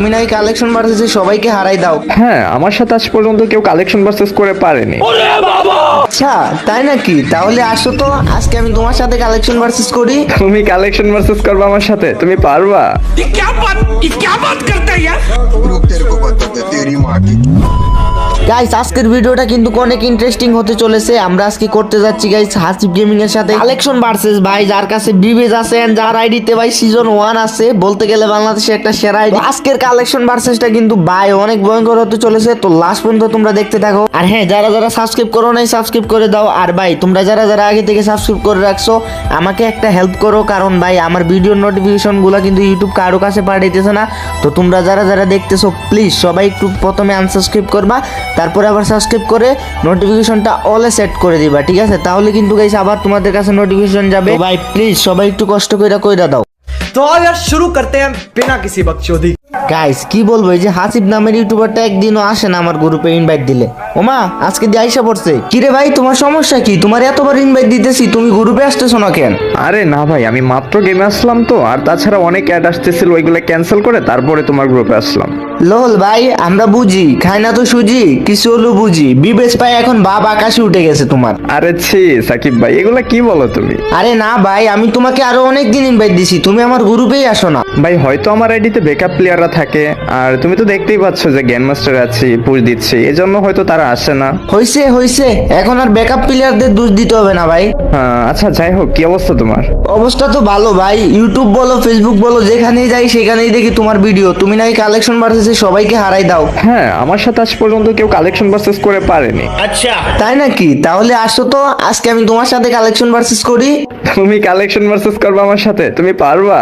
তুমি নাকি কালেকশন ভার্সেসে সবাইকে হারাই দাও। হ্যাঁ, আমার সাথে আজ পর্যন্ত কেউ কালেকশন ভার্সেস করে পারেনি। আচ্ছা তাই নাকি? তাহলে আসো তো আজকে আমি তোমার সাথে কালেকশন ভার্সেস করি। তুমি কালেকশন ভার্সেস করবে আমার সাথে? তুমি পারবা? ये क्या बात करता है यार। रुक तेरे को बताते तेरी माँ की। গাইস আজকের ভিডিওটা কিন্তু অনেক ইন্টারেস্টিং হতে চলেছে। আমরা আজকে করতে যাচ্ছি গাইস হাসিব গেমিং এর সাথে কালেকশন ভার্সেস। ভাই যার কাছে বিবেজ আছে এন্ড যার আইডিতে ভাই সিজন 1 আছে, বলতে গেলে বাংলাদেশে একটা সেরা আইডি। আজকের কালেকশন ভার্সেসটা কিন্তু ভাই অনেক ভয়ঙ্কর হতে চলেছে, তো লাস্ট পর্যন্ত তোমরা দেখতে থাকো। আর হ্যাঁ, যারা যারা সাবস্ক্রাইব করো নাই সাবস্ক্রাইব করে দাও। আর ভাই তোমরা যারা যারা আগে থেকে সাবস্ক্রাইব করে রাখছো আমাকে একটা হেল্প করো, কারণ ভাই আমার ভিডিওর নোটিফিকেশন গুলো কিন্তু ইউটিউব কারো কাছে পাঠাইতেছে না। তো তোমরা যারা যারা দেখতেছো প্লিজ সবাই একটু প্রথমে আনসাবস্ক্রাইব করবা, তারপরে আবার সাবস্ক্রাইব করে নোটিফিকেশনটা অলে সেট করে দিবা, ঠিক আছে? তাহলে কিন্তু গাইস আবার তোমাদের কাছে নোটিফিকেশন যাবে। তো ভাই প্লিজ সবাই একটু কষ্ট কইরা দাও। तो आओ यार शुरू करते हैं बिना किसी बकचोदी। গাইস কি বলবো, এই যে হাসিব নামের ইউটিউবারটা একদিনও আসে না আমার গ্রুপে ইনভাইট দিলে। ওমা আজকে দিয়ে আইসা পড়ছে। কিরে ভাই তোমার সমস্যা কি? তোমার এতবার ইনভাইট দিতেছি, তুমি গ্রুপে আসতেছো না কেন? আরে না ভাই, আমি মাত্র গেমে আসলাম তো, আর তাছাড়া অনেক অ্যাড আসতেছিল, ওইগুলো ক্যান্সেল করে তারপরে তোমার গ্রুপে আসলাম। লোল ভাই আমরা বুঝি, খাই না তো সুজি, কিছু হলো বুঝি। বিবেশ পাই এখন বাপ আকাশে উঠে গেছে তোমার। আরে ছি সাকিব ভাই, এগুলা কি বলো তুমি? আরে না ভাই, আমি তোমাকে আরো অনেক দিন ইনভাইট দিছি, তুমি আমার গ্রুপেই আসো না। ভাই হয়তো আমার আইডিতে ব্যাকআপ প্লেয়াররা থাকে, আর তুমি তো দেখতেই পাচ্ছ যে গ্যান মাস্টার আছি, পুশ দিচ্ছি, এজন্য হয়তো তারা আসে না। হইছে এখন আর ব্যাকআপ প্লেয়ারদের দোষ দিতে হবে না ভাই। আচ্ছা যাই হোক, কি অবস্থা তোমার? অবস্থা তো ভালো ভাই, ইউটিউব বলো ফেসবুক বলো যেখানেই যাই সেখানেই দেখি তোমার ভিডিও। তুমি নাকি কালেকশন ভার্সেসে সবাইকে হারাই দাও। হ্যাঁ, আমার সাথে আজ পর্যন্ত কেউ কালেকশন ভার্সেস করে পারেনি। তাই নাকি? তাহলে আসো তো আজকে আমি তোমার সাথে কালেকশন ভার্সেস করি। তুমি কালেকশন ভার্সেস করবে আমার সাথে? তুমি পারবা?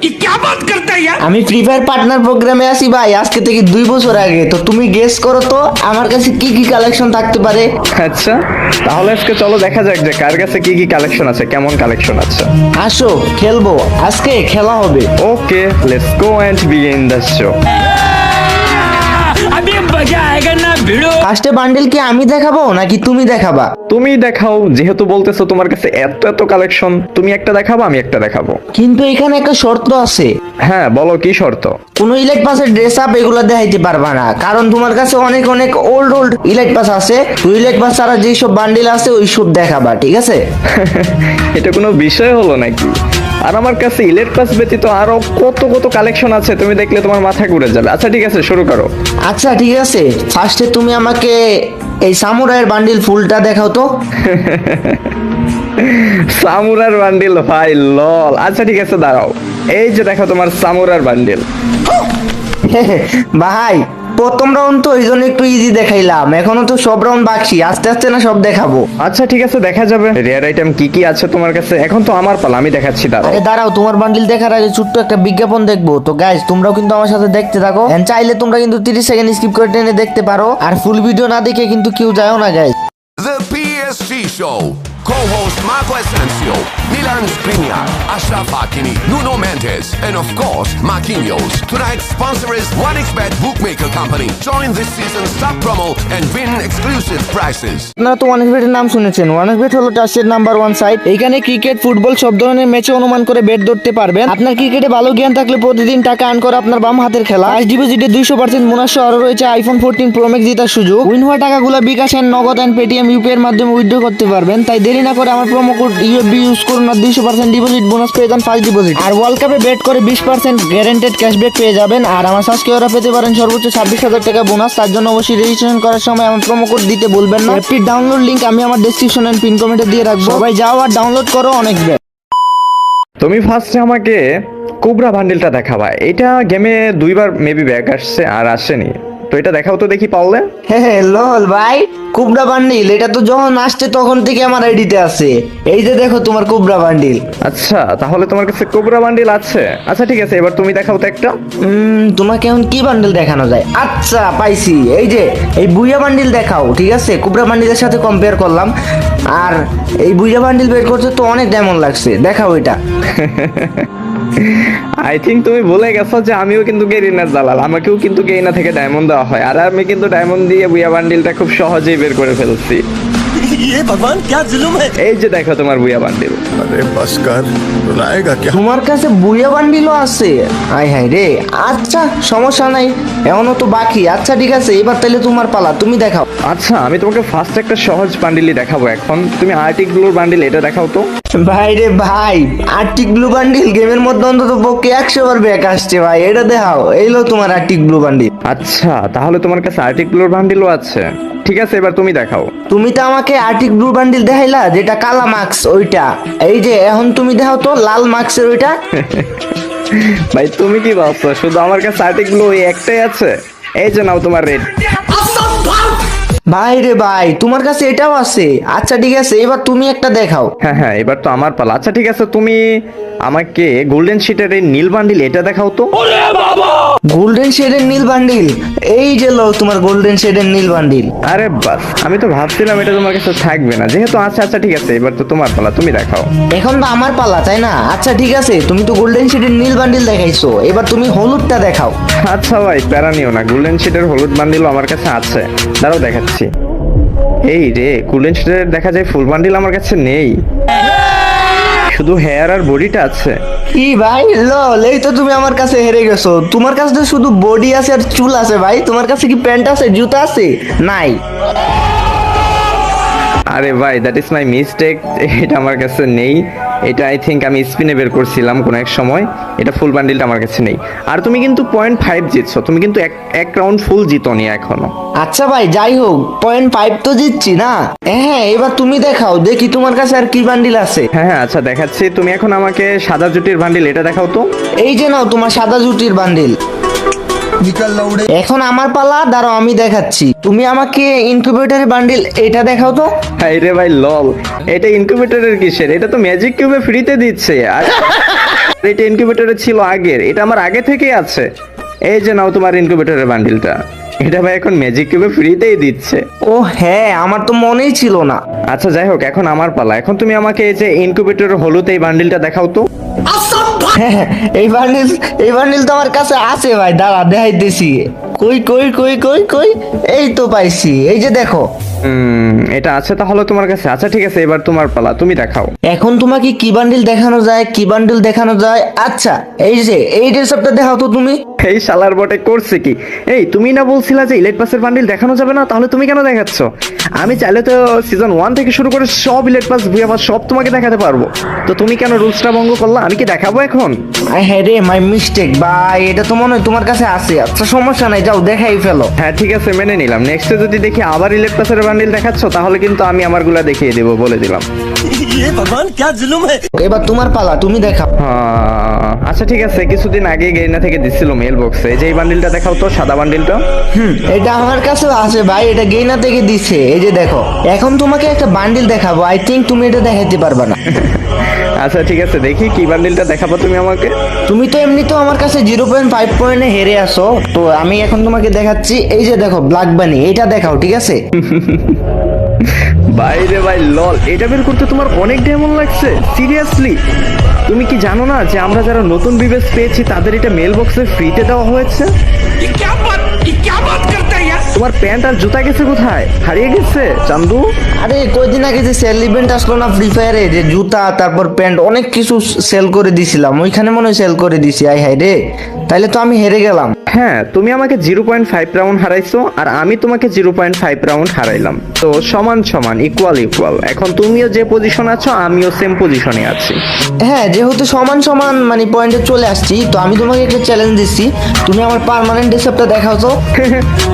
ये क्या बात करता है यार। আমি ফ্রি ফায়ার পার্টনার প্রোগ্রামে আছি ভাই আজকে থেকে 2 বছর আগে। তো তুমি গেস করো তো আমার কাছে কি কি কালেকশন থাকতে পারে। আচ্ছা তাহলে আজকে চলো দেখা যাক যে কার কাছে কি কি কালেকশন আছে, কেমন কালেকশন আছে। আসো খেলবো, আজকে খেলা হবে। Okay let's go and begin the show. अभी मजा आएगा ना भिड़ो। ফার্স্টে বান্ডেল কি আমি দেখাবো নাকি তুমি দেখাবা? তুমি দেখাও, যেহেতু বলতেছো তোমার কাছে এত এত কালেকশন, তুমি একটা দেখাবো আমি একটা দেখাবো। কিন্তু এখানে একটা শর্ত আছে। হ্যাঁ বলো, কি শর্ত? কোনো ইলাইট পাসের ড্রেস আপ এগুলো দেখাইতে পারবা না, কারণ তোমার কাছে অনেক অনেক ওল্ড ইলাইট পাস আছে। তো ইলাইট পাস ছাড়া যেই সব বান্ডেল আছে ওই সব দেখাবা, ঠিক আছে? এটা কোনো বিষয় হলো নাকি? আর আমার কাছে ইলেট পাস ব্যতীত আরো কত কত কালেকশন আছে, তুমি দেখলে তোমার মাথা ঘুরে যাবে। আচ্ছা ঠিক আছে, শুরু করো। আচ্ছা ঠিক আছে, ফার্স্টে তুমি আমাকে এই সামুরাইয়ের বান্ডিল ফুলটা দেখাও তো। সামুরার বান্ডিল? ভাই লল। আচ্ছা ঠিক আছে দাঁড়াও, এই যে দেখো তোমার সামুরার বান্ডিল। ভাই প্রথম রাউন্ড তো এই জন্য একটু ইজি দেখাইলাম, এখনো তো সব রাউন্ড বাকি, আস্তে আস্তে না সব দেখাবো। আচ্ছা ঠিক আছে, দেখা যাবে। রেয়ার আইটেম কি কি আছে তোমার কাছে? এখন তো আমার পালা, আমি দেখাচ্ছি, দাঁড়াও। আরে দাঁড়াও, তোমার বান্ডিল দেখার আগে ছোট্ট একটা বিজ্ঞাপন দেখবো। তো গাইস তোমরাও কিন্তু আমার সাথে দেখতে থাকো, এন্ড চাইলে তোমরা কিন্তু 30 সেকেন্ড স্কিপ করে টেনে দেখতে পারো, আর ফুল ভিডিও না দেখে কিন্তু কেউ যাও না guys. The PSG Show. Co-host Marco Asensio, Milan Skriniar, Ashraf Hakimi, Nuno Mendes, and of course, Marquinhos. Tonight's sponsor is 1xBet Bookmaker Company. Join this season's top promo and win exclusive prizes. আপনারা তো ওয়ানএক্সবেটের নাম শুনেছেন। ওয়ানএক্সবেট হলো trusted number 1 site. এখানে cricket, football সব ধরনের ম্যাচে অনুমান করে বেট ধরতে পারবেন। আপনার ক্রিকেটে ভালো জ্ঞান থাকলে প্রতিদিন টাকা আর্ন করা আপনার বাম হাতের খেলা। ফার্স্ট ডিপোজিটে 200% বোনাস সহ আরো রয়েছে আইফোন 14 প্রো ম্যাক্স জেতার সুযোগ। উইন হওয়া টাকাগুলো বিকাশ এন্ড নগদ এন্ড পেটিএম ইউপিআই এর মাধ্যমে উইথড্র করতে পারবেন। তাই দেরি না করে আমার প্রোমো কোড ইউএফবি ইউজ করুন আর 200% ডিপোজিট বোনাস পেয়ে যান ফার্স্ট ডিপোজিট। আর ওয়ার্ল্ড কাপে বেট করে 20% গ্যারান্টেড ক্যাশব্যাক পেয়ে যাবেন। আর আমার সাবস্ক্রাইবাররা পেতে পারেন সর্বোচ্চ 26,000 টাকা বোনাস। তার জন্য অবশ্যই রেজিস্ট্রেশন করার সময় আমার প্রোমো কোড দিতে বলবেন না। অ্যাপটির ডাউনলোড লিংক আমি আমার ডেসক্রিপশন এন্ড পিন কমেন্টে দিয়ে রাখবো, সবাই যাও আর ডাউনলোড করো অনেক বেট। তুমি ফার্স্টে আমাকে কোবরা বান্ডিলটা দেখাবা। এটা গেমে 2 বার মেবি ব্যাক আসছে আর আসেনি, তো এটা দেখাও তো দেখি পারলে। হ্যাঁ লল ভাই, কুবরা বান্ডিল এটা তো যখন আসছে তখন থেকে আমার আইডিতে আছে। এই যে দেখো তোমার কুবরা বান্ডিল। আচ্ছা তাহলে তোমার কাছে কোবরা বান্ডিল আছে। আচ্ছা ঠিক আছে, এবার তুমি দেখাও তো একটা। তোমাকে এখন কি বান্ডিল দেখানো যায়? আচ্ছা পাইছি, এই যে এই বুইয়া বান্ডিল দেখাও, ঠিক আছে? কুবরা বান্ডিলের সাথে কম্পেয়ার করলাম, আর এই বুইয়া বান্ডিল বের করতে তো অনেক ডায়মন্ড লাগছে, দেখাও এটা। আই থিঙ্ক তুমি ভুলে গেছো যে আমিও কিন্তু গেরিনার দালাল, আমাকেও কিন্তু গেরিনা থেকে ডায়মন্ড দেওয়া হয়, আর আমি কিন্তু ডায়মন্ড দিয়ে বুইয়া বান্ডিলটা খুব সহজেই বের করে ফেলছি। ये भगवान क्या जुल्म है। এই যে দেখো তোমার বুয়া বান্ডিল। अरे बस कर रुलाएगा क्या তোমার কাছে বুইয়া বান্ডিলও আছে? আয় হায় রে। আচ্ছা সমস্যা নাই, এখনো তো বাকি। আচ্ছা ঠিক আছে, এবার তাহলে তোমার পালা, তুমি দেখাও। আচ্ছা আমি তোমাকে ফার্স্ট একটা সহজ বান্ডিলই দেখাবো এখন। তুমি আর্টিক ব্লুর বান্ডিল এটা দেখাও তো। ভাই রে ভাই, আর্টিক ব্লু বান্ডিল গেমের মধ্যে অন্তত পক্ষে 100 বার ব্যাক আসছে ভাই, এটা দেখাও। এইলো তোমার আর্টিক ব্লু বান্ডিল। আচ্ছা তাহলে তোমার কাছে আর্টিক ব্লুর বান্ডিলও আছে। ঠিক আছে এবার তুমি দেখাও। তুমি তো আমাকে আর্টিক ব্লু বান্ডিল দেখাইলা যেটা কালা মার্কস ওইটা, এই যে এখন তুমি দেখাও তো লাল মার্কসের ওইটা। ভাই তুমি কি ভাবছো শুধু আমার কাছে আর্টিক ব্লু ওই একটাই আছে? এই যে নাও তোমার রেড। ভাই রে ভাই, তোমার কাছে এটাও আছে? আচ্ছা ঠিক আছে, এবার তুমি একটা দেখাও। হ্যাঁ হ্যাঁ এবার তো আমার পালা। আচ্ছা ঠিক আছে তুমি আমাকে গোল্ডেন শিটের এই নীল বান্ডিল এটা দেখাও তো। গোল্ডেন শেডের নীল বান্ডিল, এই যে লো তোমার গোল্ডেন শেডের নীল বান্ডিল। আরে বাস, আমি তো ভাবছিলাম এটা তোমার কাছে থাকবে না, যেহেতু আচ্ছা আচ্ছা ঠিক আছে এবার তো তোমার পালা, তুমি দেখাও। এখন তো আমার পালা তাই না? আচ্ছা ঠিক আছে, তুমি তো গোল্ডেন শেডের নীল বান্ডিল দেখাইছো, এবার তুমি হলুদটা দেখাও। আচ্ছা ভাই প্যারা নিও না, গোল্ডেন শিটের হলুদ বান্ডিলও আমার কাছে আছে, দাঁড়াও দেখাচ্ছি। এই রে গোল্ডেন শিটের দেখা যায় ফুল বান্ডিল আমার কাছে নেই, শুধু হেয়ার আর বডিটা আছে। কি ভাই লল, এই তো তুমি আমার কাছে হেরে গেছো। তোমার কাছে তো শুধু বডি আছে আর চুল আছে ভাই, তোমার কাছে কি প্যান্ট আছে, জুতা আছে? নাই। আরে ভাই দ্যাট ইজ মাই মিস্টেক, এটা আমার কাছে নেই। এটা আই থিঙ্ক আমি স্পিনে বের করছিলাম কোনো এক সময়, এটা ফুল বান্ডিলটা আমার কাছে নেই। আর তুমি কিন্তু 0.5 জিতছো, তুমি কিন্তু এক রাউন্ড ফুল জিতোনি এখনো। আচ্ছা ভাই যাই হোক, 0.5 তো জিতছি না। হ্যাঁ এবার তুমি দেখাও, দেখি তোমার কাছে আর কি বান্ডিল আছে। হ্যাঁ হ্যাঁ আচ্ছা দেখাচ্ছি, তুমি এখন আমাকে সাদা জুটির বান্ডিল এটা দেখাও তো। এই যে নাও তোমার সাদা জুটির বান্ডিল। निकल लौड़े এখন আমার পালা, দাঁড়াও আমি দেখাচ্ছি। তুমি আমাকে ইনকিউবেটরের বান্ডিল এটা দেখাও তো। হাই রে ভাই লল, এটা ইনকিউবেটরের কিসের? এটা তো ম্যাজিক কিউবে ফ্রিতে দিচ্ছে। আর এটা ইনকিউবেটরে ছিল আগের, এটা আমার আগে থেকেই আছে। এই যে নাও তোমার ইনকিউবেটরের বান্ডিলটা, এটা ভাই এখন ম্যাজিক কিউবে ফ্রিতেই দিচ্ছে। ও হ্যাঁ, আমার তো মনেই ছিল না। আচ্ছা যাই হোক এখন আমার পালা, এখন তুমি আমাকে এই যে ইনকিউবেটরের হলুদ এই বান্ডিলটা দেখাও তো। হ্যাঁ, এই বান্ডিল তো আমার কাছে আছে ভাই, দাঁড়া দেখাইতেছি। কই কই কই কই কই, এই তো পাইছি, এই যে দেখো। এটা আছে তাহলে তোমার কাছে। আচ্ছা ঠিক আছে এবার তোমার পালা, তুমি দেখাও। এখন তোমাকে কি বান্ডিল দেখানো যায়, কি বান্ডিল দেখানো যায়? আচ্ছা এই যে এই ড্রেসআপটা দেখাও তো তুমি। এই শালার বটে করছে কি? এই তুমি না বলছিলা যে ইলেট পাসের বান্ডিল দেখানো যাবে না, তাহলে তুমি কেন দেখাচ্ছ? আমি চাইলে তো সিজন 1 থেকে শুরু করে সব ইলেট পাস ভুয়া পাস সব তোমাকে দেখাতে পারবো, তো তুমি কেন রুলসটা ভঙ্গ করলা? আমি কি দেখাবো এখন? হ্যাঁ রে, মাই মিস্টেক ভাই, এটা তো মনে হয় তোমার কাছে আছে। আচ্ছা সমস্যা নাই, যাও দেখাই ফেলো। হ্যাঁ ঠিক আছে মেনে নিলাম। নেক্সটে যদি দেখি আবার ইলেট পাসের বান্ডিল দেখাচ্ছ তাহলে কিন্তু আমি আমারগুলা দেখিয়ে দেবো, বলে দিলাম। ये भगवान क्या जुल्म है। এবার তোমার পালা, তুমি দেখাও। আচ্ছা ঠিক আছে, কিছুদিন আগে গেরিনা থেকে দিছিল মেল বক্সে, যে এই বান্ডিলটা দেখাও তো, সাদা বান্ডিলটা। এটা আমার কাছে আছে ভাই, এটা গেইনা থেকে দিছে, এই যে দেখো। এখন তোমাকে একটা বান্ডিল দেখাবো, আই থিঙ্ক তুমি এটা দেখাইতে পারবা না। আচ্ছা ঠিক আছে, দেখি কি বান্ডিলটা দেখাবো তুমি আমাকে। তুমি তো এমনিতেও আমার কাছে 0.5 পয়েন্টে হেরে আসো, তো আমি এখন তোমাকে দেখাচ্ছি। এই যে দেখো ব্ল্যাক বানি, এটা দেখাও ঠিক আছে। বাইরে ভাই লল, এটা বের করতে তোমার অনেক ডেমন লাগছে? সিরিয়াসলি? তুমি কি জানো না যে আমরা যারা নতুন বিবেস পেয়েছি তাদের এটা মেল বক্সে ফ্রিতে দেওয়া হয়েছে? ये क्या बात करता है यार? তোমার প্যান্ট আর জুতা গেছে কোথায়? হারিয়ে গেছে চান্দু? আরে কয়দিন আগে যে সেল ইভেন্ট আসলো না ফ্রি ফায়ারে, যে জুতা তারপর প্যান্ট অনেক কিছু সেল করে দিছিলাম, ওইখানে মনে হয় সেল করে দিছি। আই হাই রে, তাইলে তো আমি হেরে গেলাম। হ্যাঁ তুমি আমাকে 0.5 রাউন্ড হারাইছো আর আমি তোমাকে 0.5 রাউন্ড হারাইলাম, তো সমান সমান, ইকুয়াল ইকুয়াল। এখন তুমিও যে পজিশন আছো আমিও সেম পজিশনে আছি। হ্যাঁ, যেহেতু সমান সমান মানে পয়েন্টে চলে আসছি, তো আমি তোমাকে একটা চ্যালেঞ্জ দিচ্ছি। তুমি আমার পার্মানেন্ট ড্রেসআপটা দেখাও তো।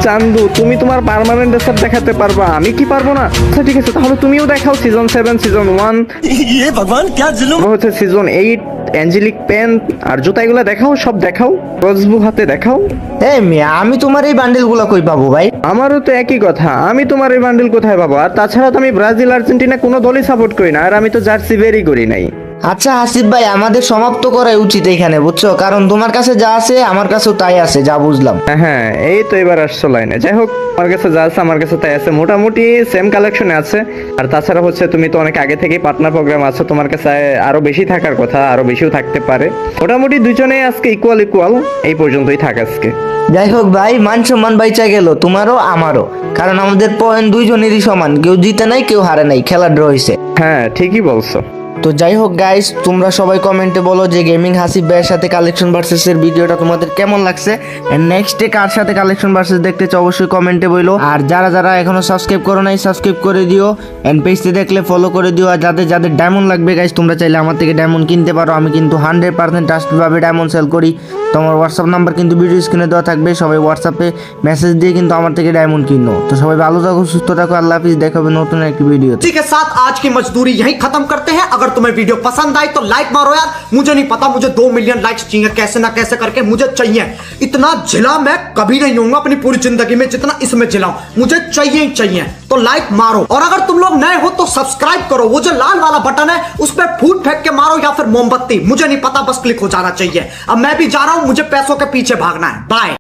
চান্দু তুমি তোমার পার্মানেন্ট ড্রেসআপ দেখাতে পারবা, আমি কি পারবো না? আচ্ছা ঠিক আছে তাহলে তুমিও দেখাও সিজন 7, সিজন 1, ये भगवान क्या जुल्म। হচ্ছে সিজন 8, অ্যাঞ্জেলিক পেন আর জুতা এগুলা দেখাও, সব দেখাও, ক্রসবু হাতে দেখাও। এই মিয়া, আমি তোমার এই বান্ডেলগুলো কই পাবো ভাই? আমারও তো একই কথা, আমি তোমার এই বান্ডেল কোথায় পাবো? আর তাছাড়া তো আমি ব্রাজিল আর্জেন্টিনা কোনো দলই সাপোর্ট করি না, আর আমি তো জার্সি বেরই করি নাই। আচ্ছা হাসিব ভাই, আমাদের সমাপ্ত করাই উচিত এখানে, বুঝছো? কারণ তোমার কাছে যা আছে আমার কাছেও তাই আছে, যা বুঝলাম। হ্যাঁ এই তো এবার আসছো লাইনে। যাই হোক, আমার কাছে যা আছে আমার কাছে তাই আছে, মোটামুটি সেম কালেকশনে আছে। আর তাছাড়া হচ্ছে তুমি তো অনেক আগে থেকেই পার্টনার প্রোগ্রাম আছো, তোমার কাছে আরো বেশি থাকার কথা, আরো বেশিও থাকতে পারে। মোটামুটি দুজনেই আজকে ইকুয়াল এই পর্যন্তই থাক আজকে। যাই হোক ভাই, মান সম্মান বাইচা গেল তোমারও আমারও, কারণ আমাদের পয়েন্ট দুইজনেরই সমান, কেউ জিতে নাই কেউ হারে নাই, খেলা ড্র হয়েছে। হ্যাঁ ঠিকই বলছো। তো যাই হোক গাইস, তোমরা সবাই কমেন্টে বলো যে গেমিং হাসিব ভাইয়ের সাথে কালেকশন ভার্সেস এর ভিডিওটা তোমাদের কেমন লাগছে, এন্ড নেক্সট ডে কার সাথে কালেকশন ভার্সেস দেখতে চাও অবশ্যই কমেন্টে বলো। আর যারা যারা এখনো সাবস্ক্রাইব করো নাই সাবস্ক্রাইব করে দিও, এন্ড পেজতে দেখলে ফলো করে দিও। আর যাদের যাদের ডায়মন্ড লাগবে গাইস, তোমরা চাইলে আমার থেকে ডায়মন্ড কিনতে পারো, আমি কিন্তু 100% ট্রাস্টেডভাবে ডায়মন্ড সেল করি। তোমার হোয়াটসঅ্যাপ নাম্বার কিন্তু ভিডিও স্ক্রিনে দেওয়া থাকবে, সবাই হোয়াটসঅ্যাপে মেসেজ দিয়ে কিন্তু আমার থেকে ডায়মন্ড কিনো। তো সবাই ভালো থাকো, সুস্থ থাকো, আল্লাহ হাফিজ, দেখা হবে নতুন একটি ভিডিও। इसी के साथ आज की मजदूरी यहीं खत्म करते हैं। अगर तुम्हें वीडियो पसंद आई तो लाइक मारो यार, मुझे नहीं पता, मुझे 2 मिलियन लाइक्स चाहिए, कैसे ना कैसे करके मुझे चाहिए। इतना जिला मैं कभी नहीं होऊंगा अपनी पूरी जिंदगी में जितना इसमें जिलाऊं, मुझे चाहिए ही चाहिए। तो लाइक मारो, और अगर तुम लोग नए हो तो सब्सक्राइब करो, वो जो लाल वाला बटन है उस पर फूट फेंक के मारो या फिर मोमबत्ती, मुझे नहीं पता, बस क्लिक हो जाना चाहिए। अब मैं भी जा रहा हूं, मुझे पैसों के पीछे भागना है। बाय।